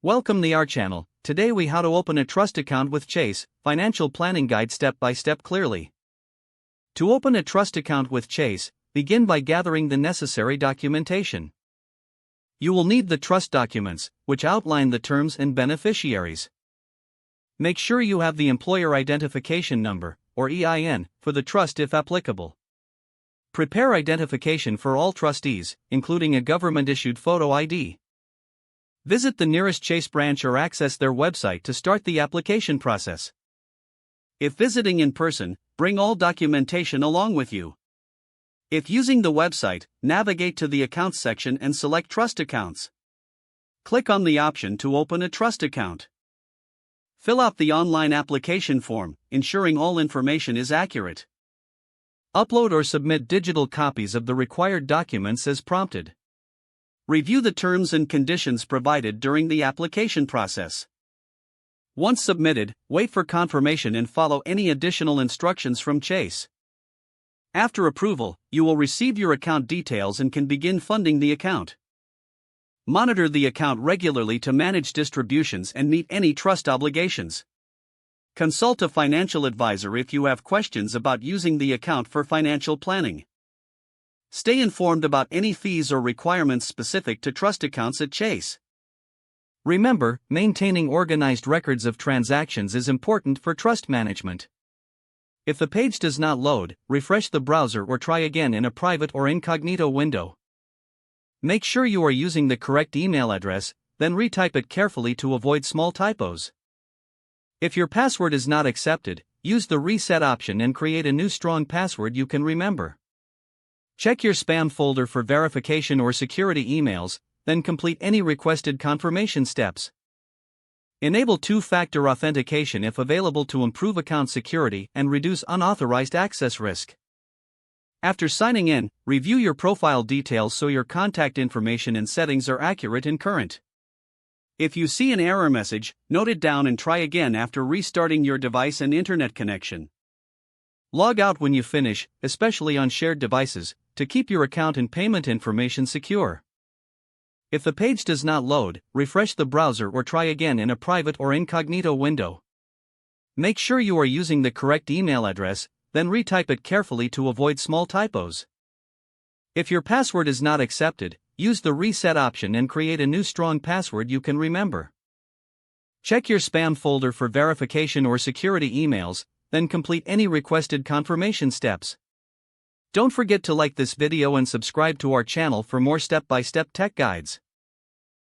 Welcome to our channel. Today we how to open a trust account with Chase, financial planning guide step by step clearly. To open a trust account with Chase, begin by gathering the necessary documentation. You will need the trust documents, which outline the terms and beneficiaries. Make sure you have the employer identification number, or EIN, for the trust if applicable. Prepare identification for all trustees, including a government-issued photo ID. Visit the nearest Chase branch or access their website to start the application process. If visiting in person, bring all documentation along with you. If using the website, navigate to the Accounts section and select Trust Accounts. Click on the option to open a trust account. Fill out the online application form, ensuring all information is accurate. Upload or submit digital copies of the required documents as prompted. Review the terms and conditions provided during the application process. Once submitted, wait for confirmation and follow any additional instructions from Chase. After approval, you will receive your account details and can begin funding the account. Monitor the account regularly to manage distributions and meet any trust obligations. Consult a financial advisor if you have questions about using the account for financial planning. Stay informed about any fees or requirements specific to trust accounts at Chase. Remember, maintaining organized records of transactions is important for trust management. If the page does not load, refresh the browser or try again in a private or incognito window. Make sure you are using the correct email address, then retype it carefully to avoid small typos. If your password is not accepted, use the reset option and create a new strong password you can remember. Check your spam folder for verification or security emails, then complete any requested confirmation steps. Enable two-factor authentication if available to improve account security and reduce unauthorized access risk. After signing in, review your profile details so your contact information and settings are accurate and current. If you see an error message, note it down and try again after restarting your device and internet connection. Log out when you finish, especially on shared devices, to keep your account and payment information secure. If the page does not load, refresh the browser or try again in a private or incognito window. Make sure you are using the correct email address, then retype it carefully to avoid small typos. If your password is not accepted, use the reset option and create a new strong password you can remember. Check your spam folder for verification or security emails, then complete any requested confirmation steps. Don't forget to like this video and subscribe to our channel for more step-by-step tech guides.